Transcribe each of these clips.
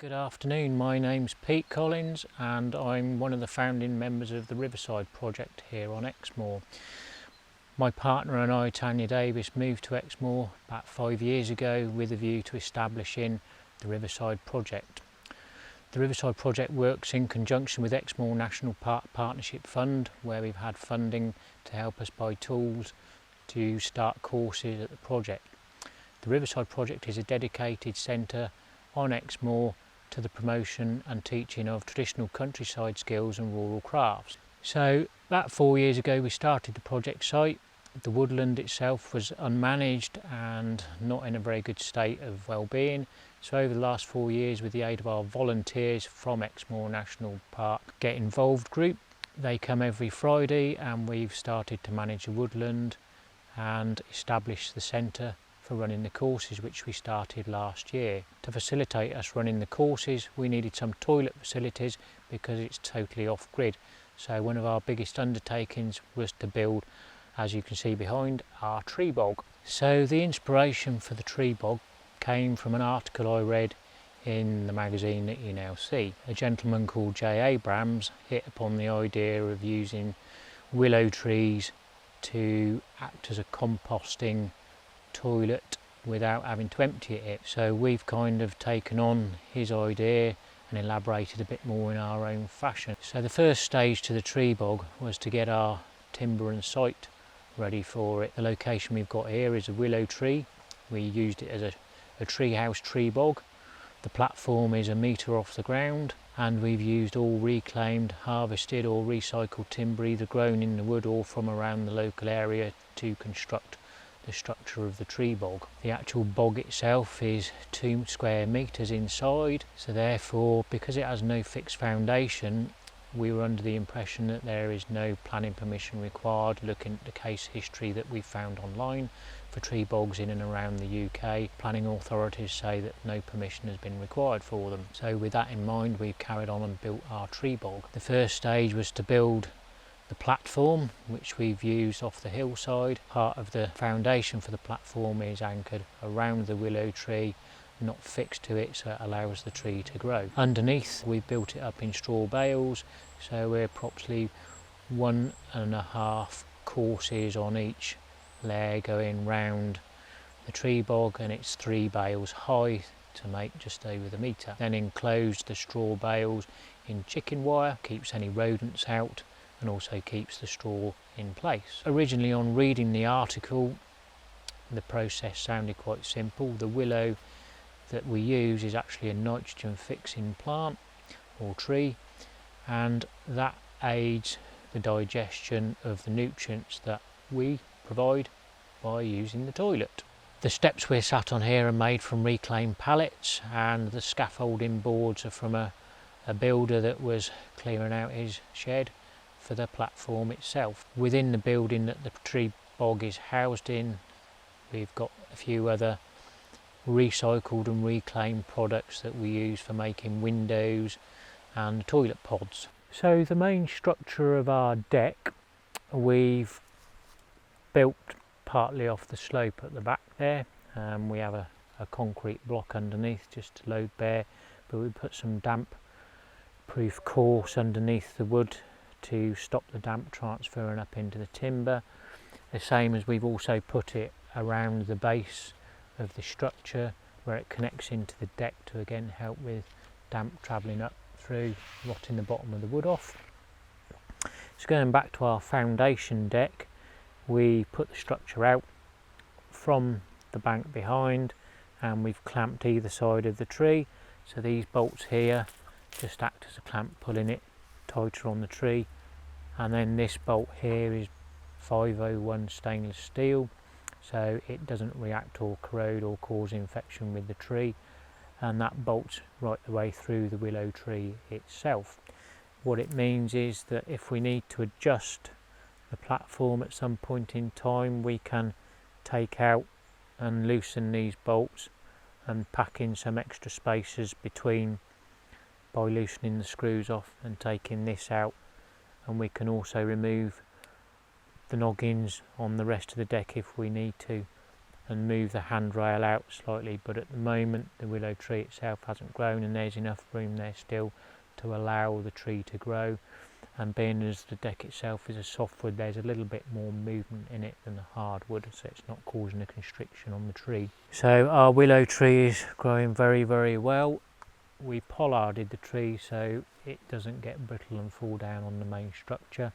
Good afternoon, my name's Pete Collins and I'm one of the founding members of the Riverside Project here on Exmoor. My partner and I, Tanya Davis, moved to Exmoor about 5 years ago with a view to establishing the Riverside Project. The Riverside Project works in conjunction with Exmoor National Park Partnership Fund, where we've had funding to help us buy tools to start courses at the project. The Riverside Project is a dedicated centre on Exmoor to the promotion and teaching of traditional countryside skills and rural crafts. So about 4 years ago we started the project site. The woodland itself was unmanaged and not in a very good state of well-being. So over the last 4 years, with the aid of our volunteers from Exmoor National Park Get Involved group, they come every Friday and we've started to manage the woodland and establish the centre for running the courses, which we started last year. To facilitate us running the courses, we needed some toilet facilities because it's totally off-grid. So one of our biggest undertakings was to build, as you can see behind, our Tree Bog. So the inspiration for the Tree Bog came from an article I read in the magazine that you now see. A gentleman called J. Abrams hit upon the idea of using willow trees to act as a composting toilet without having to empty it. So we've kind of taken on his idea and elaborated a bit more in our own fashion. So the first stage to the Tree Bog was to get our timber and site ready for it. The location we've got here is a willow tree. We used it as a tree house tree bog. The platform is 1 metre off the ground and we've used all reclaimed, harvested or recycled timber, either grown in the wood or from around the local area, to construct the structure of the Tree Bog. The actual bog itself is 2 square metres inside, so therefore, because it has no fixed foundation, we were under the impression that there is no planning permission required. Looking at the case history that we found online for tree bogs in and around the UK, planning authorities say that no permission has been required for them. So with that in mind, we've carried on and built our Tree Bog. The first stage was to build the platform, which we've used off the hillside. Part of the foundation for the platform is anchored around the willow tree, not fixed to it, so it allows the tree to grow. Underneath, we've built it up in straw bales, so we're approximately 1.5 courses on each layer going round the Tree Bog, and it's 3 bales high to make just over the metre. Then enclosed the straw bales in chicken wire, keeps any rodents out and also keeps the straw in place. Originally, on reading the article, the process sounded quite simple. The willow that we use is actually a nitrogen fixing plant or tree, and that aids the digestion of the nutrients that we provide by using the toilet. The steps we're sat on here are made from reclaimed pallets, and the scaffolding boards are from a builder that was clearing out his shed for the platform itself. Within the building that the Tree Bog is housed in, we've got a few other recycled and reclaimed products that we use for making windows and toilet pods. So the main structure of our deck we've built partly off the slope at the back there. We have a concrete block underneath just to load bear, but we put some damp proof course underneath the wood to stop the damp transferring up into the timber. The same as we've also put it around the base of the structure where it connects into the deck to again help with damp travelling up through, rotting the bottom of the wood off. So going back to our foundation deck, we put the structure out from the bank behind and we've clamped either side of the tree. So these bolts here just act as a clamp, pulling it tighter on the tree, and then this bolt here is 501 stainless steel, so it doesn't react or corrode or cause infection with the tree, and that bolts right the way through the willow tree itself. What it means is that if we need to adjust the platform at some point in time, we can take out and loosen these bolts and pack in some extra spaces between by loosening the screws off and taking this out, and we can also remove the noggins on the rest of the deck if we need to and move the handrail out slightly, but at the moment the willow tree itself hasn't grown, and there's enough room there still to allow the tree to grow. And being as the deck itself is a softwood, there's a little bit more movement in it than the hardwood, so it's not causing a constriction on the tree. So our willow tree is growing very, very well. We pollarded the tree so it doesn't get brittle and fall down on the main structure.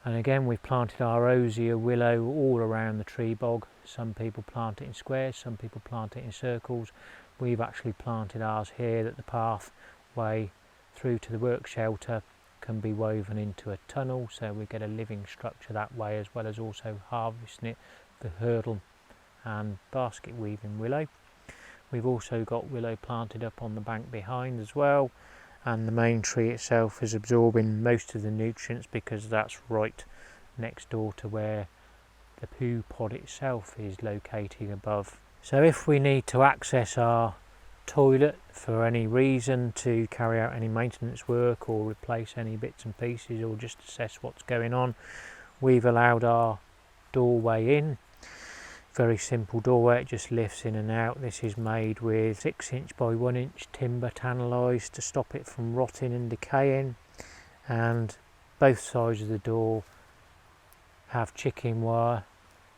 And again, we've planted our osier willow all around the tree bog. Some people plant it in squares, some people plant it in circles. We've actually planted ours here that the pathway through to the work shelter can be woven into a tunnel, so we get a living structure that way, as well as also harvesting it for hurdle and basket weaving willow. We've also got willow planted up on the bank behind as well, and the main tree itself is absorbing most of the nutrients because that's right next door to where the poo pod itself is located above. So if we need to access our toilet for any reason, to carry out any maintenance work or replace any bits and pieces, or just assess what's going on, we've allowed our doorway in. Very simple doorway, it just lifts in and out. This is made with 6" by 1" timber tannalised to stop it from rotting and decaying, and both sides of the door have chicken wire,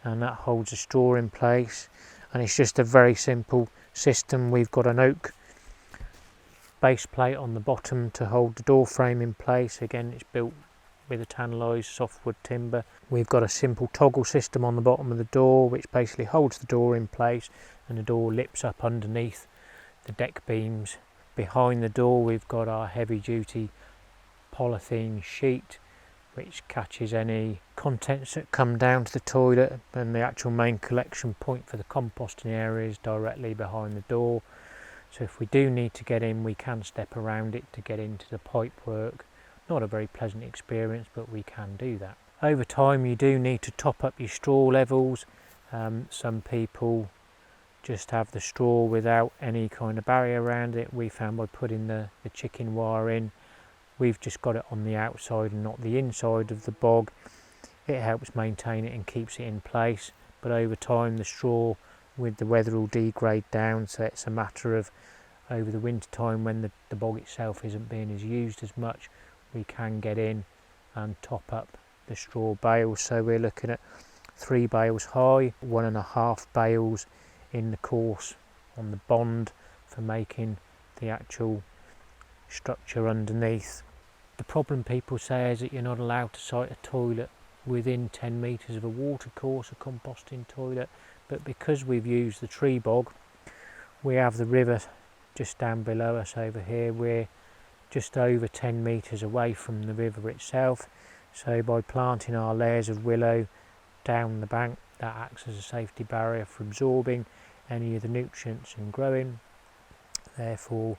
and that holds a straw in place. And it's just a very simple system. We've got an oak base plate on the bottom to hold the door frame in place. Again, it's built with a tannalised softwood timber. We've got a simple toggle system on the bottom of the door which basically holds the door in place, and the door lips up underneath the deck beams. Behind the door we've got our heavy duty polythene sheet which catches any contents that come down to the toilet, and the actual main collection point for the composting area is directly behind the door. So if we do need to get in, we can step around it to get into the pipe work. Not a very pleasant experience, but we can do that. Over time you do need to top up your straw levels. Some people just have the straw without any kind of barrier around it. We found by putting the chicken wire in, we've just got it on the outside and not the inside of the bog. It helps maintain it and keeps it in place, but over time the straw with the weather will degrade down, so it's a matter of over the winter time when the bog itself isn't being as used as much, we can get in and top up the straw bales. So we're looking at 3 bales high, 1.5 bales in the course on the bond for making the actual structure underneath. The problem people say is that you're not allowed to site a toilet within 10 metres of a watercourse, a composting toilet, but because we've used the tree bog, we have the river just down below us over here. We're just over 10 metres away from the river itself, so by planting our layers of willow down the bank, that acts as a safety barrier for absorbing any of the nutrients and growing. Therefore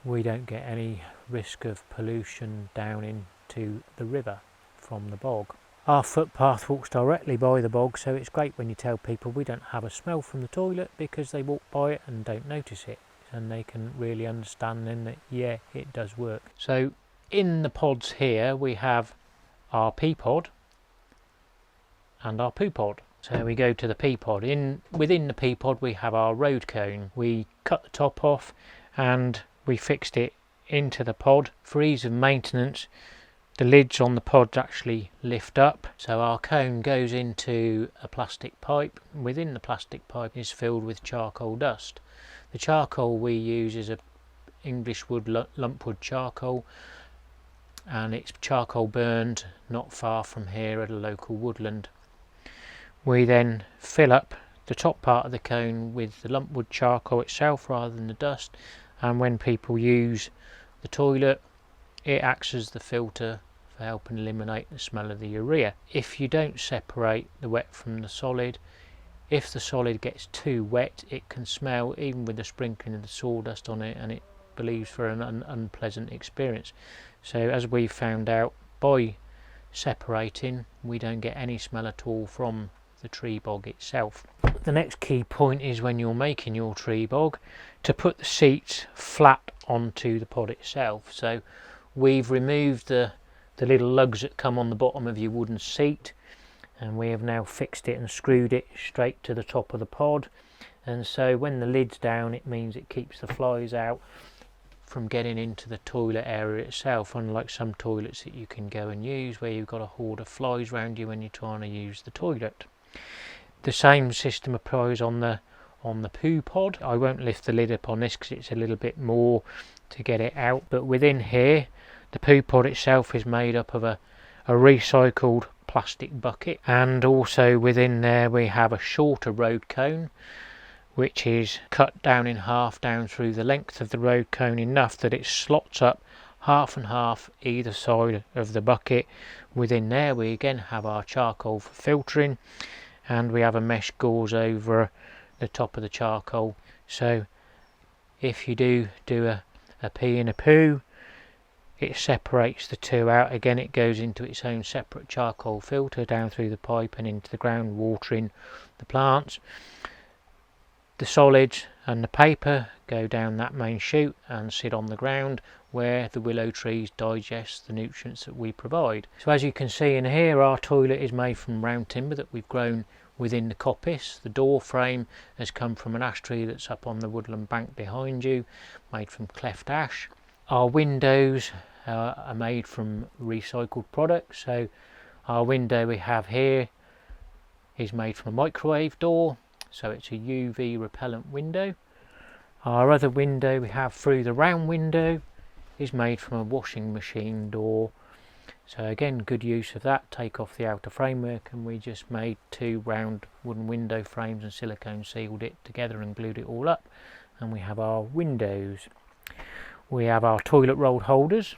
we don't get any risk of pollution down into the river from the bog. Our footpath walks directly by the bog, so it's great when you tell people we don't have a smell from the toilet, because they walk by it and don't notice it, and they can really understand then that yeah, it does work. So in the pods here we have our pea pod and our poo pod. So we go to the pea pod. Within the pea pod we have our road cone. We cut the top off and we fixed it into the pod. For ease of maintenance, the lids on the pods actually lift up, so our cone goes into a plastic pipe. Within the plastic pipe is filled with charcoal dust. The charcoal we use is a English wood lumpwood charcoal, and it's charcoal burned not far from here at a local woodland. We then fill up the top part of the cone with the lumpwood charcoal itself rather than the dust, and when people use the toilet, it acts as the filter for helping eliminate the smell of the urea. If you don't separate the wet from the solid, if the solid gets too wet, it can smell even with the sprinkling of the sawdust on it, and it believes for an unpleasant experience. So as we found out, by separating, we don't get any smell at all from the tree bog itself. The next key point is when you're making your tree bog, to put the seats flat onto the pod itself. So we've removed the little lugs that come on the bottom of your wooden seat. and we have now fixed it and screwed it straight to the top of the pod, and so when the lid's down it means it keeps the flies out from getting into the toilet area itself, unlike some toilets that you can go and use where you've got a horde of flies around you when you're trying to use the toilet. The same system applies on the poo pod. I won't lift the lid up on this because it's a little bit more to get it out, but within here the poo pod itself is made up of a recycled plastic bucket, and also within there we have a shorter road cone which is cut down in half down through the length of the road cone enough that it slots up half and half either side of the bucket. Within there we again have our charcoal for filtering, and we have a mesh gauze over the top of the charcoal, so if you do a pee and a poo, it separates the two out. Again, it goes into its own separate charcoal filter down through the pipe and into the ground, watering the plants. The solids and the paper go down that main chute and sit on the ground where the willow trees digest the nutrients that we provide. So as you can see in here, our toilet is made from round timber that we've grown within the coppice. The door frame has come from an ash tree that's up on the woodland bank behind you, made from cleft ash. Our windows are made from recycled products, so our window we have here is made from a microwave door, so it's a UV repellent window. Our other window we have through the round window is made from a washing machine door, so again good use of that. Take off the outer framework and we just made two round wooden window frames and silicone sealed it together and glued it all up, and we have our windows. We have our toilet roll holders,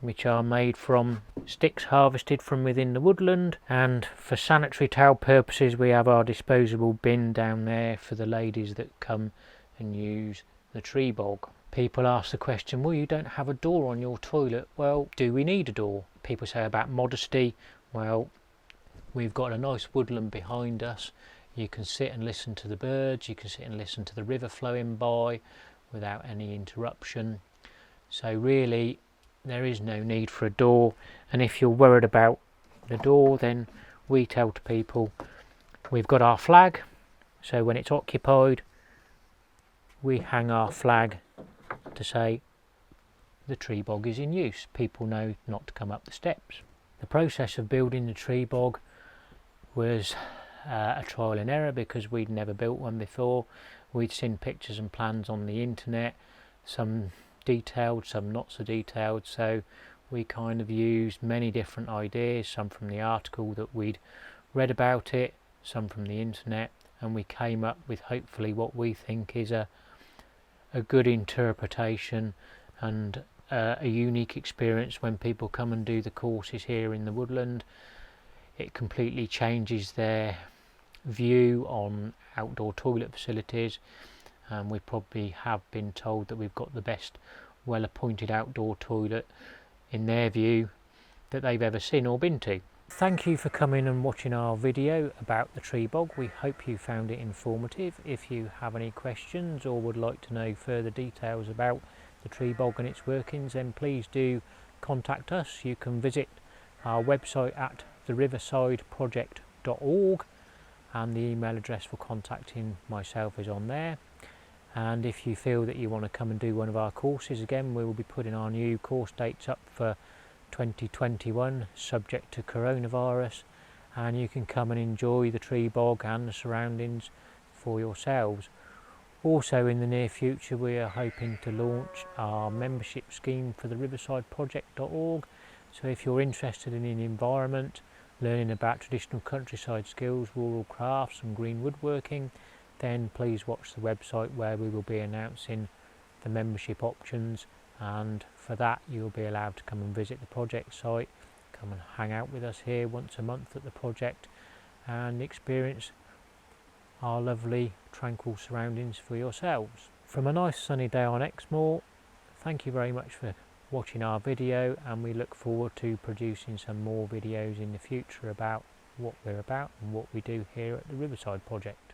which are made from sticks harvested from within the woodland, and for sanitary towel purposes we have our disposable bin down there for the ladies that come and use the Tree Bog. People ask the question, well, you don't have a door on your toilet. Well, do we need a door? People say about modesty. Well, we've got a nice woodland behind us. You can sit and listen to the birds, you can sit and listen to the river flowing by without any interruption. So really there is no need for a door, and if you're worried about the door, then we tell to people we've got our flag, so when it's occupied we hang our flag to say the Tree Bog is in use. People know not to come up the steps. The process of building the Tree Bog was a trial and error because we'd never built one before. We'd seen pictures and plans on the internet, some detailed, some not so detailed, so we kind of used many different ideas, some from the article that we'd read about it, some from the internet, and we came up with hopefully what we think is a good interpretation and a unique experience when people come and do the courses here in the woodland. It completely changes their view on outdoor toilet facilities, and we probably have been told that we've got the best well appointed outdoor toilet in their view that they've ever seen or been to. Thank you for coming and watching our video about the Tree Bog. We hope you found it informative. If you have any questions or would like to know further details about the Tree Bog and its workings, then please do contact us. You can visit our website at theriversideproject.org, and the email address for contacting myself is on there. And if you feel that you want to come and do one of our courses, again we will be putting our new course dates up for 2021 subject to coronavirus, and you can come and enjoy the Tree Bog and the surroundings for yourselves. Also in the near future we are hoping to launch our membership scheme for the Riversideproject.org, so if you're interested in the environment, learning about traditional countryside skills, rural crafts and green woodworking, then please watch the website where we will be announcing the membership options, and for that you'll be allowed to come and visit the project site, come and hang out with us here once a month at the project and experience our lovely tranquil surroundings for yourselves. From a nice sunny day on Exmoor, thank you very much for watching our video, and we look forward to producing some more videos in the future about what we're about and what we do here at the Riverside Project.